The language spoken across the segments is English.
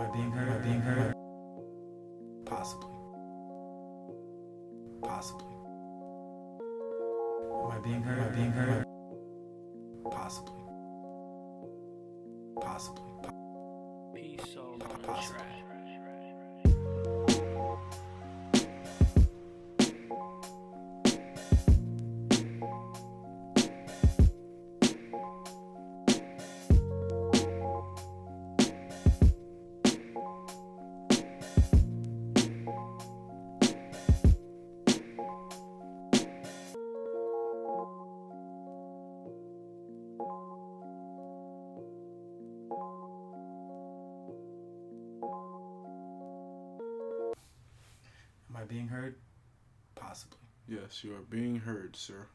Am I being heard? Am I being heard? Possibly. Possibly. Am I being heard? Am I being heard? Possibly. Possibly. Peace all on the Possibly. track. Am I being heard? Possibly. Yes, you are being heard, sir.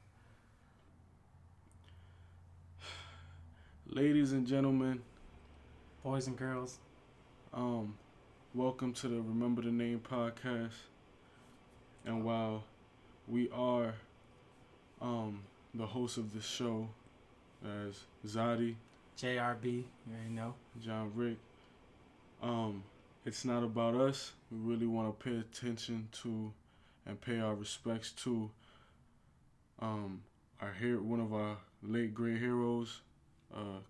Ladies and gentlemen, Boys and girls. welcome to the Remember the Name podcast. And while we are the host of this show as Zadi, JRB, you already know. John Rick, it's not about us. We really want to pay attention to and pay our respects to one of our late great heroes,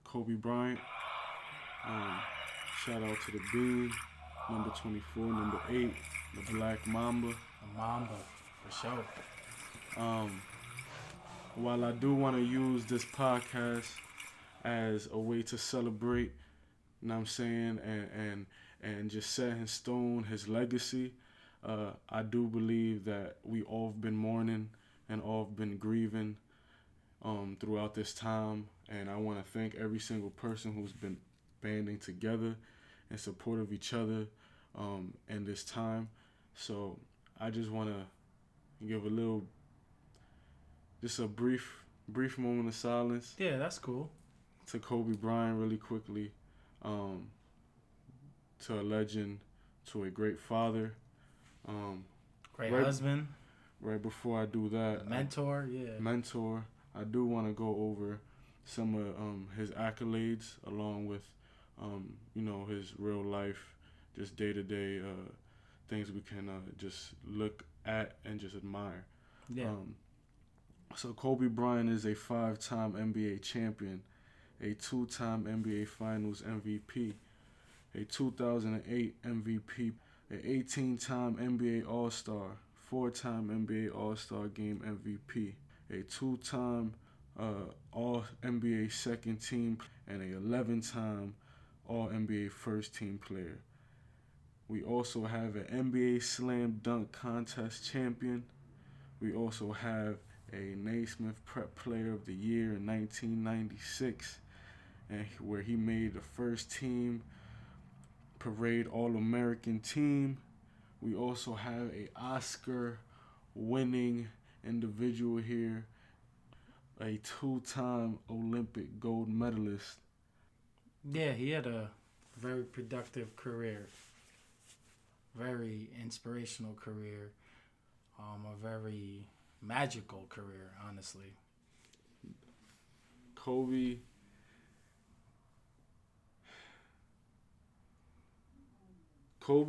Kobe Bryant. Shout out to the Bean, number 24, number 8, the Black Mamba. A Mamba, for sure. While I do want to use this podcast as a way to celebrate, you know what I'm saying, and just set in stone his legacy, I do believe that we all have been mourning and all have been grieving throughout this time. And I want to thank every single person who's been banding together in support of each other in this time. So I just want to give a brief moment of silence. Yeah, that's cool. To Kobe Bryant really quickly, to a legend, to a great father. Great husband. Right before I do that, Mentor, I do want to go over some of his accolades along with, his real life, just day-to-day things we can just look at and just admire. Yeah. So Kobe Bryant is a 5-time NBA champion, a 2-time NBA Finals MVP, a 2008 MVP, an 18-time NBA All-Star, 4-time NBA All-Star Game MVP, a 2-time All-NBA Second Team, and a 11-time All-NBA First Team player. We also have an NBA Slam Dunk Contest champion. We also have a Naismith Prep Player of the Year in 1996, and where he made the first team parade All-American team. We also have a Oscar-winning individual here, a 2-time Olympic gold medalist. Yeah, he had a very productive career, very inspirational career, a very magical career, honestly. Kobe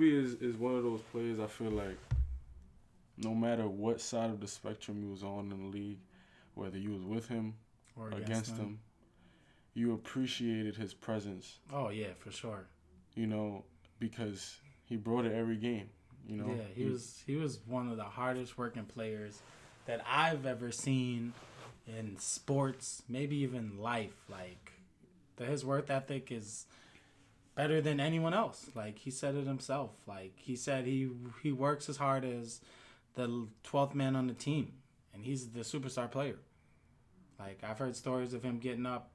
is one of those players I feel like no matter what side of the spectrum you was on in the league, whether you was with him or against him, you appreciated his presence. Oh, yeah, for sure. Because he brought it every game. Yeah, he was one of the hardest working players that I've ever seen in sports, maybe even life. Like, his work ethic is better than anyone else. Like, he said it himself. Like, he said he works as hard as the 12th man on the team, and he's the superstar player. Like, I've heard stories of him getting up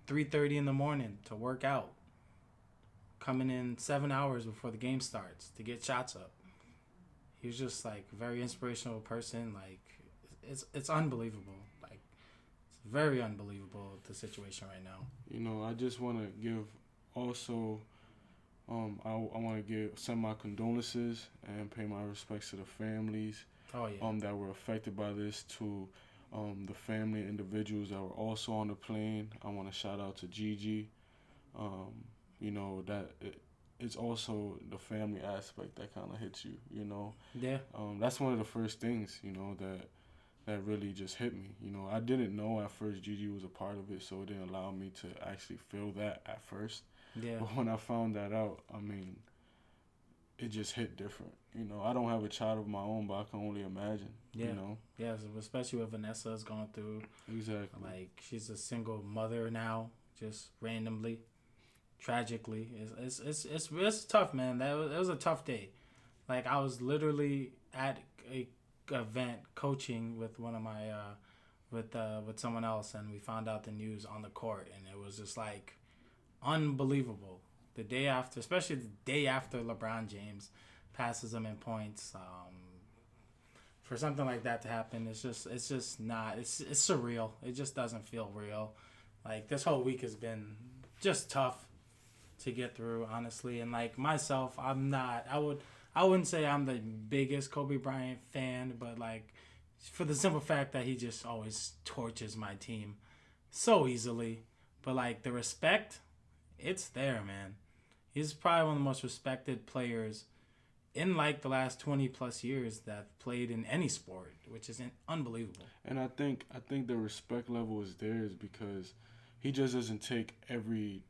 3:30 in the morning to work out, coming in 7 hours before the game starts to get shots up. He was just, like, a very inspirational person. Like, it's unbelievable. Like, it's very unbelievable, the situation right now. I just want to give also, I want to send my condolences and pay my respects to the families that were affected by this, to the family and individuals that were also on the plane. I want to shout out to Gigi. it's also the family aspect that kind of hits you, you know. Yeah. That's one of the first things, you know, that really just hit me. You know, I didn't know at first Gigi was a part of it, so it didn't allow me to actually feel that at first. Yeah. But when I found that out, I mean, it just hit different. You know, I don't have a child of my own, but I can only imagine. Yeah. You know. Yeah, especially what Vanessa's going through. Exactly. Like, she's a single mother now, just randomly, tragically. It's tough, man. It was a tough day. Like, I was literally at a event coaching with one of my with someone else, and we found out the news on the court, and it was just like unbelievable. The day after, especially the day after LeBron James passes him in points, for something like that to happen, it's just not. It's surreal. It just doesn't feel real. Like, this whole week has been just tough to get through, honestly. And like myself, I wouldn't say I'm the biggest Kobe Bryant fan, but like, for the simple fact that he just always torches my team so easily. But like, the respect, it's there, man. He's probably one of the most respected players in like the last 20 plus years that played in any sport, which is unbelievable. And I think the respect level is there is because he just doesn't take every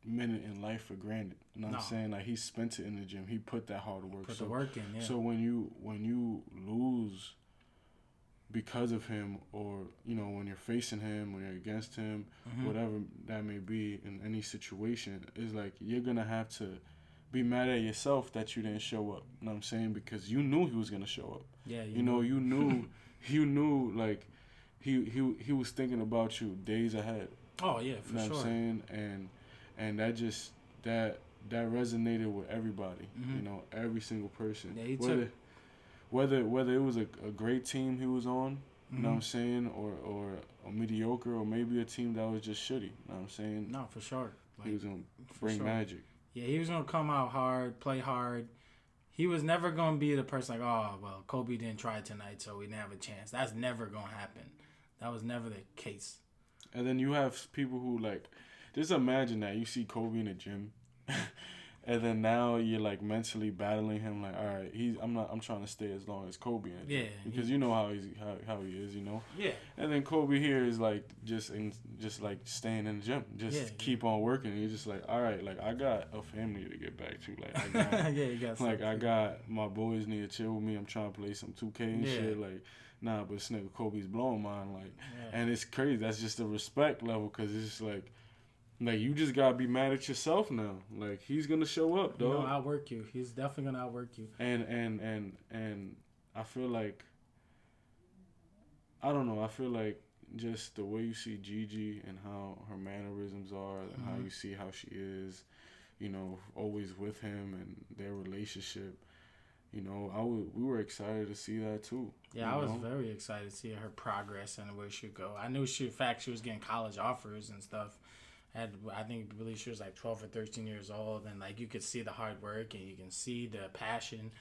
minute in life for granted. You know what I'm saying? Like, he spent it in the gym. He put that hard work. Put the work in, yeah. So when you lose because of him, or, you know, when you're facing him, when you're against him, whatever that may be in any situation, is like, you're going to have to be mad at yourself that you didn't show up. You know what I'm saying? Because you knew he was going to show up. Yeah, you knew like he was thinking about you days ahead. Oh yeah, for you know sure. What I'm saying? And that resonated with everybody. You know, every single person. Yeah, whether it was a great team he was on, you know what I'm saying, or a mediocre, or maybe a team that was just shitty. You know what I'm saying? No, for sure. Like, he was gonna bring magic. Yeah, he was gonna come out hard, play hard. He was never gonna be the person like, oh well, Kobe didn't try tonight, so we didn't have a chance. That's never gonna happen. That was never the case. And then you have people who, like, just imagine that you see Kobe in the gym, and then now you're like mentally battling him. Like, all right, I'm trying to stay as long as Kobe in the gym. Because you know how he is, you know. Yeah. And then Kobe here is like just like staying in the gym, keep on working. And you're just like, all right, like, I got a family to get back to. Like, I got you got like I got my boys need to chill with me. I'm trying to play some 2K and shit. Like, nah, but this nigga Kobe's blowing mine. Like, and it's crazy. That's just the respect level, because it's just like you just gotta be mad at yourself now. Like, he's gonna show up, dog. He'll outwork you. He's definitely gonna outwork you. And I feel like, I don't know. I feel like just the way you see Gigi and how her mannerisms are, and how you see how she is, you know, always with him, and their relationship. You know, we were excited to see that too. Yeah, I was very excited to see her progress and where she'd go. I knew she was getting college offers and stuff. I believe she was like 12 or 13 years old, and like, you could see the hard work and you can see the passion.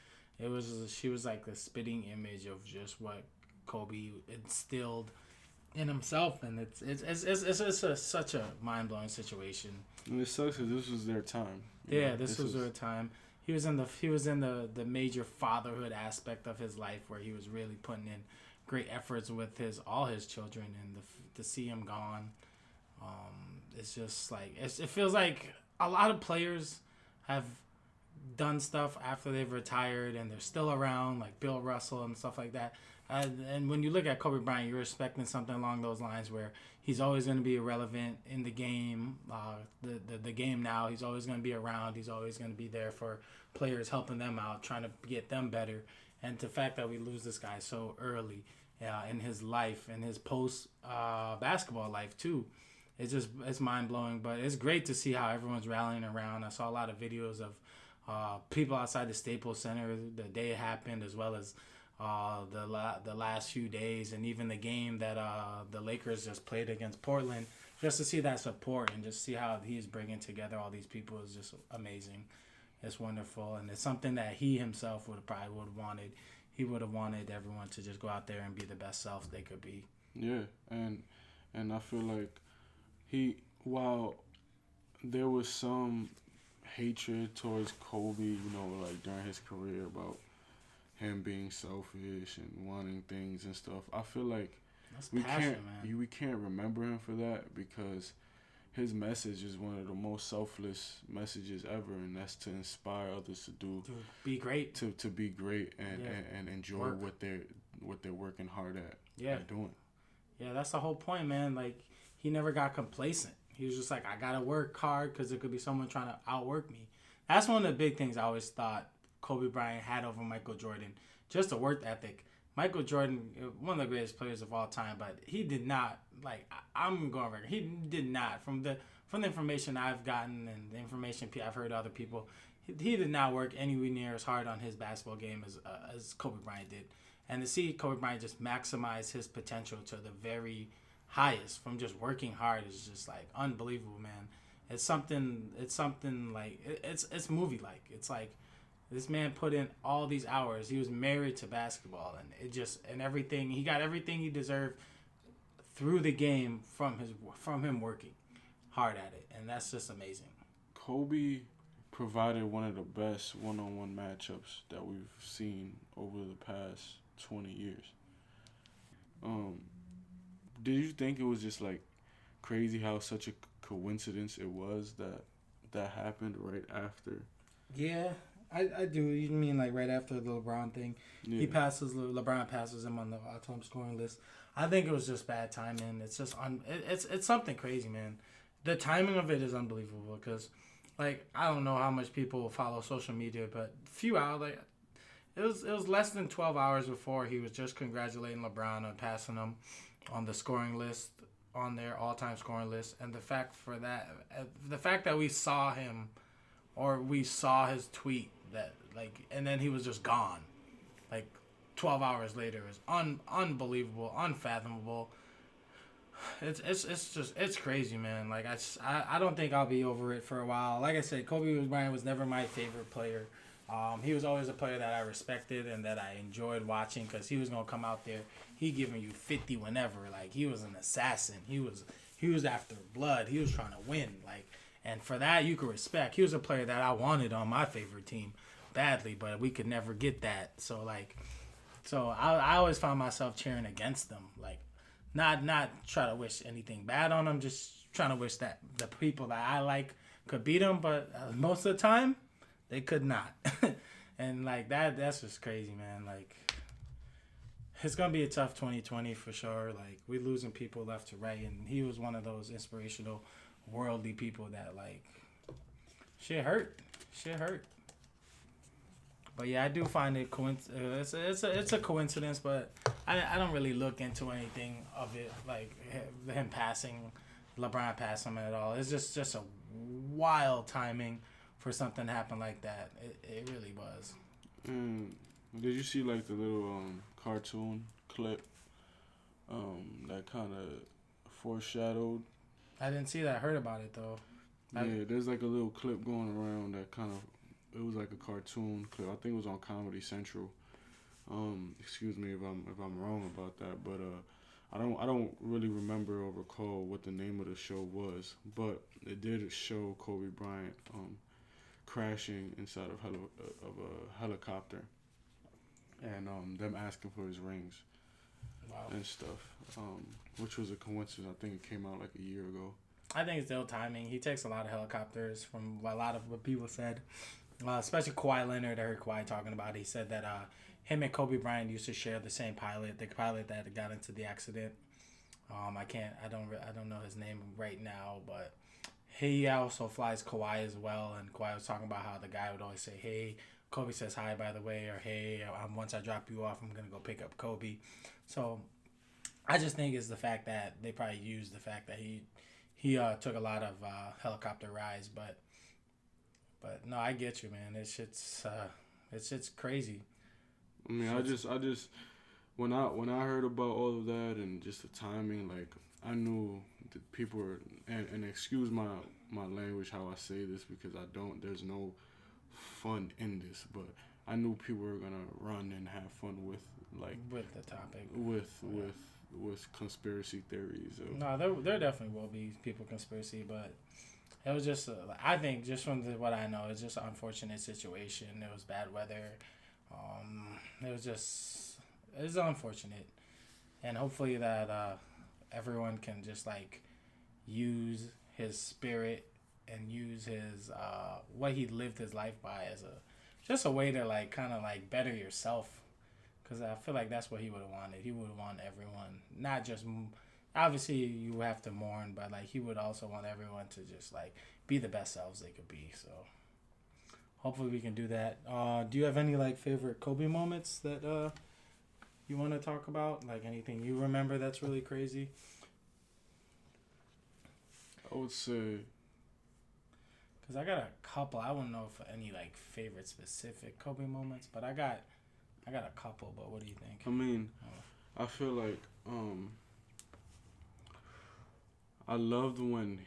She was like the spitting image of just what Kobe instilled in himself, and it's such a mind-blowing situation. And it sucks because this was their time. Yeah, this was their time. He was in the major fatherhood aspect of his life, where he was really putting in great efforts with all his children, and to see him gone, it's just like it feels like a lot of players have done stuff after they've retired and they're still around, like Bill Russell and stuff like that. And when you look at Kobe Bryant, you're expecting something along those lines, where he's always going to be irrelevant in the game, the game now. He's always going to be around. He's always going to be there for players, helping them out, trying to get them better. And the fact that we lose this guy so early in his life, in his post basketball life too, it's mind blowing. But it's great to see how everyone's rallying around. I saw a lot of videos of people outside the Staples Center the day it happened, as well as the last few days, and even the game that the Lakers just played against Portland. Just to see that support and just see how he's bringing together all these people is just amazing. It's wonderful, and it's something that he himself would have wanted. He would have wanted everyone to just go out there and be the best self they could be. Yeah, and I feel like while there was some hatred towards Kobe, like during his career about him being selfish and wanting things and stuff. I feel like That's we passion, can't man. we can't remember him for that because his message is one of the most selfless messages ever, and that's to inspire others to do To be great. to be great and, Yeah. and enjoy Work. what they're working hard Yeah. at doing. Yeah, that's the whole point, man. Like, he never got complacent. He was just like, I gotta work hard because there could be someone trying to outwork me. That's one of the big things I always thought Kobe Bryant had over Michael Jordan. Just a work ethic. Michael Jordan, one of the greatest players of all time, but he did not, like, I'm going record. He did not, from the information I've gotten and the information I've heard other people, he did not work anywhere near as hard on his basketball game as Kobe Bryant did. And to see Kobe Bryant just maximize his potential to the very highest from just working hard is just like unbelievable, man. It's something like it's movie like. It's like this man put in all these hours. He was married to basketball, and everything, he got everything he deserved through the game from him working hard at it, and that's just amazing. Kobe provided one of the best one-on-one matchups that we've seen over the past 20 years. Did you think it was just like crazy how such a coincidence it was that happened right after? Yeah, I do. You mean like right after the LeBron thing? Yeah. LeBron passes him on the all-time scoring list. I think it was just bad timing. It's just it's something crazy, man. The timing of it is unbelievable because, like, I don't know how much people follow social media, but few hours, like, it was less than 12 hours before he was just congratulating LeBron on passing him on the scoring list, on their all-time scoring list, and the fact that we saw him, or we saw his tweet that, like, and then he was just gone, like 12 hours later is unbelievable, unfathomable. It's crazy, man. Like, I don't think I'll be over it for a while. Like I said, Kobe Bryant was never my favorite player. He was always a player that I respected and that I enjoyed watching because he was gonna come out there. He giving you 50 whenever. Like, he was an assassin. He was after blood. He was trying to win. Like, and for that you could respect. He was a player that I wanted on my favorite team badly, but we could never get that. So I always found myself cheering against them. Like, not try to wish anything bad on them. Just trying to wish that the people that I like could beat them, but most of the time they could not. And like that's just crazy, man. Like, it's gonna be a tough 2020 for sure. Like, we're losing people left to right, and he was one of those inspirational, worldly people that, like, shit hurt. But yeah, I do find it it's a coincidence, but I don't really look into anything of it, like him passing, LeBron passing him at all. It's just a wild timing for something to happen like that. It really was. Did you see like the little cartoon clip that kind of foreshadowed? I didn't see that. I heard about it though. Yeah, there's like a little clip going around that kind of, it was like a cartoon clip. I think it was on Comedy Central. Excuse me if I'm wrong about that, but I don't really remember or recall what the name of the show was, but it did show Kobe Bryant crashing inside of a helicopter, and them asking for his rings. Wow. And stuff, which was a coincidence. I think it came out like a year ago. I think it's still timing. He takes a lot of helicopters, from a lot of what people said, especially Kawhi Leonard. I heard Kawhi talking about it. He said that him and Kobe Bryant used to share the same pilot, the pilot that got into the accident. I don't know his name right now, but he also flies Kawhi as well. And Kawhi was talking about how the guy would always say, "Hey," Kobe says, "Hi, by the way," or "Hey, once I drop you off, I'm gonna go pick up Kobe." So I just think it's the fact that they probably used the fact that he took a lot of helicopter rides, but no, I get you, man. It's crazy. I mean, I just when I heard about all of that and just the timing, like, I knew that people were, and excuse my language how I say this, because there's no fun in this, but I knew people were gonna run and have fun with the topic with conspiracy theories. No, there definitely will be people conspiracy, but It was just, I think, just from what I know, it's just an unfortunate situation. It was bad weather. It was just, it was unfortunate. And hopefully that everyone can just, like, use his spirit and use his, what he lived his life by as just a way to, like, kind of, like, better yourself. Because I feel like that's what he would have wanted. He would want everyone, not just, obviously you have to mourn, but, like, he would also want everyone to just, like, be the best selves they could be. So hopefully we can do that. Do you have any, like, favorite Kobe moments that you want to talk about? Like, anything you remember that's really crazy? I would say, Because I got a couple. I wouldn't know if any, like, favorite specific Kobe moments, but I got a couple. But what do you think? I mean, I feel like I loved when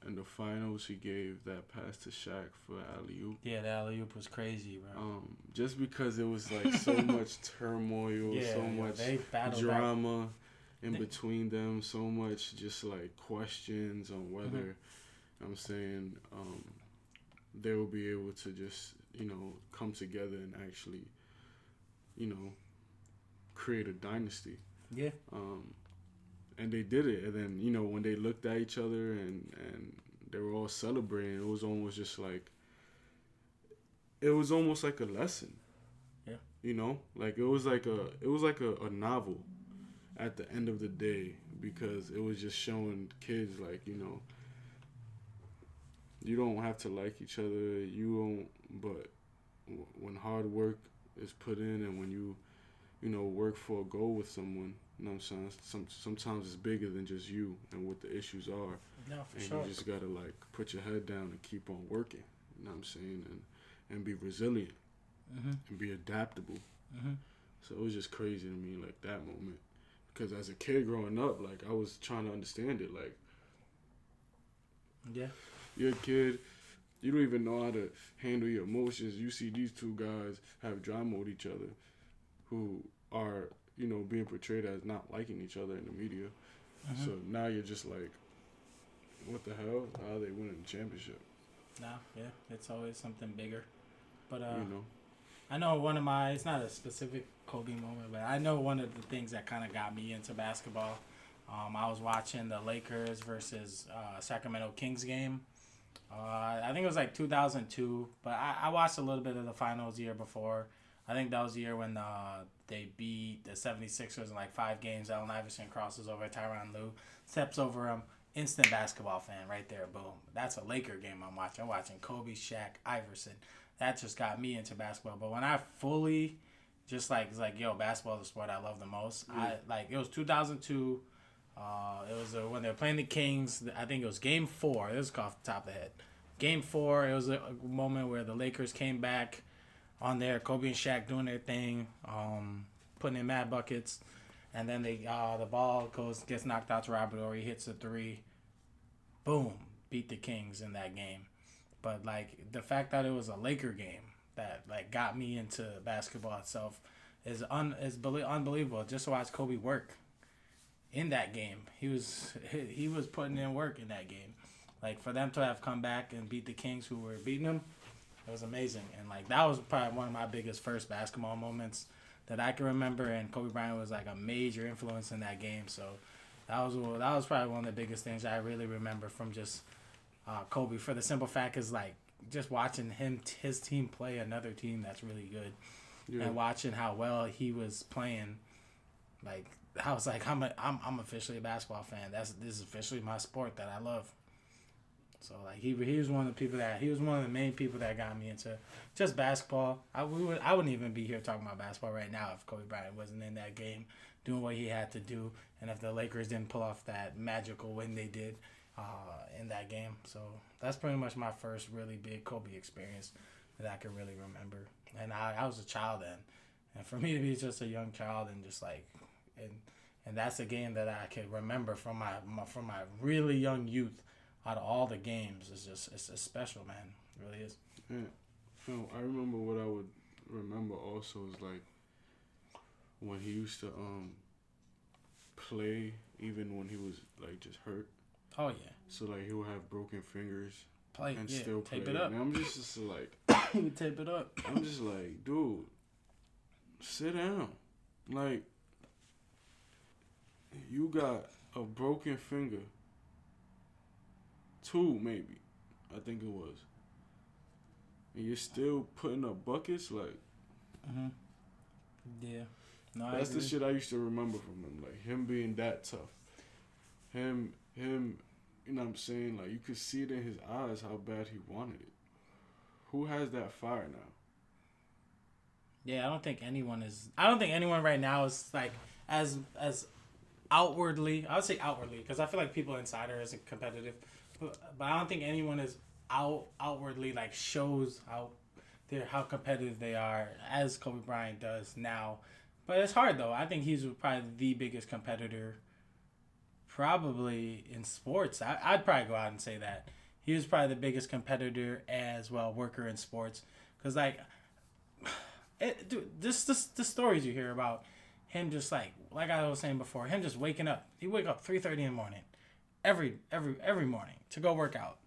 in the finals he gave that pass to Shaq for alley-oop. Yeah, the alley-oop was crazy, bro. Just because it was like so much turmoil, so much drama in between them, so much just like questions on whether I'm saying they will be able to just, come together and actually, create a dynasty. Yeah. And they did it. And then, when they looked at each other and they were all celebrating, it was almost just like, it was almost like a lesson. Yeah. Like it was like a novel at the end of the day, because it was just showing kids like, you don't have to like each other. You don't, but when hard work is put in and when you work for a goal with someone, you know what I'm saying? Sometimes it's bigger than just you and what the issues are. No, for and sure. You just gotta like put your head down and keep on working. You know what I'm saying? And be resilient and be adaptable. So it was just crazy to me, like that moment, because as a kid growing up, like I was trying to understand it. Like, yeah, you're a kid. You don't even know how to handle your emotions. You see these two guys have drama with each other, who are being portrayed as not liking each other in the media. So now you're just like, what the hell? How are they winning the championship? Nah, yeah, it's always something bigger. But I know it's not a specific Kobe moment, but I know one of the things that kind of got me into basketball. I was watching the Lakers versus Sacramento Kings game. I think it was like 2002, but I watched a little bit of the finals the year before. I think that was the year when they beat the 76ers in like 5 games. Allen Iverson crosses over Tyronn Lue, steps over him. Instant basketball fan right there. Boom. That's a Laker game I'm watching. I'm watching Kobe, Shaq, Iverson. That just got me into basketball. But when I fully just it's like, yo, basketball is the sport I love the most. It was 2002. It was when they were playing the Kings. I think it was Game 4. This is off the top of the head. Game 4. It was a moment where the Lakers came back on there. Kobe and Shaq doing their thing, putting in mad buckets, and then the ball gets knocked out to Robert Horry, hits a 3. Boom, beat the Kings in that game. But like the fact that it was a Laker game that like got me into basketball itself is unbelievable. Just to watch Kobe work in that game, he was putting in work in that game. Like for them to have come back and beat the Kings who were beating them, it was amazing. And like that was probably one of my biggest first basketball moments that I can remember. And Kobe Bryant was like a major influence in that game. So that was probably one of the biggest things I really remember from just Kobe. For the simple fact is like just watching his team play another team that's really good, and watching how well he was playing. Like I was like, I'm officially a basketball fan. This is officially my sport that I love. So like he was one of the main people that got me into just basketball. I wouldn't even be here talking about basketball right now if Kobe Bryant wasn't in that game doing what he had to do, and if the Lakers didn't pull off that magical win they did in that game. So that's pretty much my first really big Kobe experience that I can really remember. And I was a child then, and for me to be just a young child and just like and that's a game that I can remember from my really young youth. Out of all the games, it's special, man. It really is. Yeah. I remember what I would remember also is like when he used to play even when he was like just hurt. Oh yeah. So like he'll have broken fingers Play. and Yeah. still play. Tape it up. And I'm just like, You tape it up. I'm just like, dude, sit down. Like, you got a broken finger. 2 maybe, I think it was. And you're still putting up buckets, like. Mhm. Yeah. No, That's the shit I used to remember from him, like him being that tough. Him, you know what I'm saying? Like you could see it in his eyes how bad he wanted it. Who has that fire now? Yeah, I don't think anyone right now is like as outwardly. I would say outwardly because I feel like people inside are isn't competitive, but I don't think anyone is outwardly like shows how competitive they are as Kobe Bryant does now. But it's hard though. I think he's probably the biggest competitor, probably in sports. I'd probably go out and say that he was probably the biggest competitor as well worker in sports because like. Dude, the stories you hear about him just like I was saying before, him just waking up. He wake up 3:30 in the morning, every morning to go work out.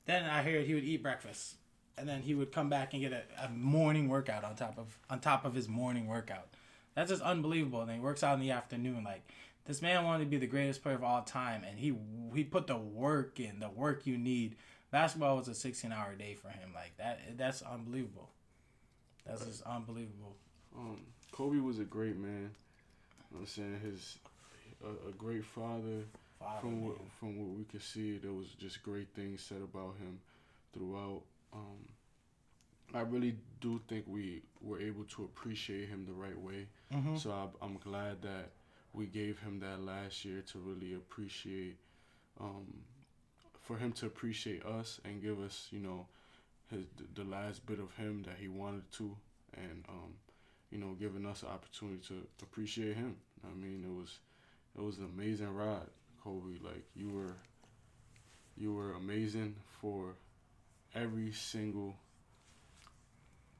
Then I hear he would eat breakfast, and then he would come back and get a morning workout on top of his morning workout. That's just unbelievable. And then he works out in the afternoon. Like this man wanted to be the greatest player of all time, and he put the work in, the work you need. Basketball was a 16-hour day for him. Like that. That's unbelievable. That's just unbelievable. Kobe was a great man. You know what I'm saying? A great father. From what we could see, there was just great things said about him throughout. I really do think we were able to appreciate him the right way. Mm-hmm. So I'm glad that we gave him that last year to really appreciate, for him to appreciate us and give us, you know, the last bit of him that he wanted to, and you know, giving us an opportunity to appreciate him. I mean, it was an amazing ride, Kobe. Like you were amazing for every single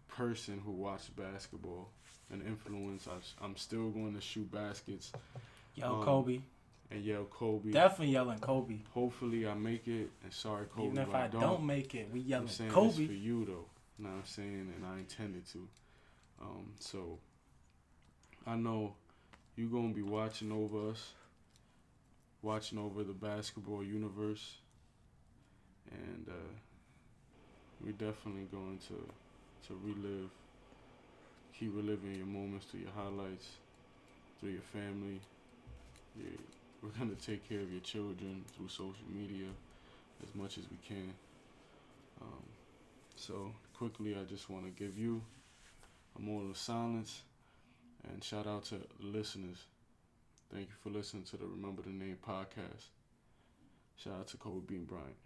person who watched basketball and influence. I'm still going to shoot baskets. Yo, Kobe. And yell Kobe. Definitely yelling Kobe. Hopefully I make it. And sorry, Kobe, even if I don't make it, we yelling I'm saying Kobe. It's for you though. You know what I'm saying? And I intended to. So I know you're gonna be watching over us, watching over the basketball universe, and we're definitely going to keep reliving your moments through your highlights, through your family. We're going to take care of your children through social media as much as we can. So quickly, I just want to give you a moment of silence and shout out to the listeners. Thank you for listening to the Remember the Name podcast. Shout out to Kobe Bean Bryant.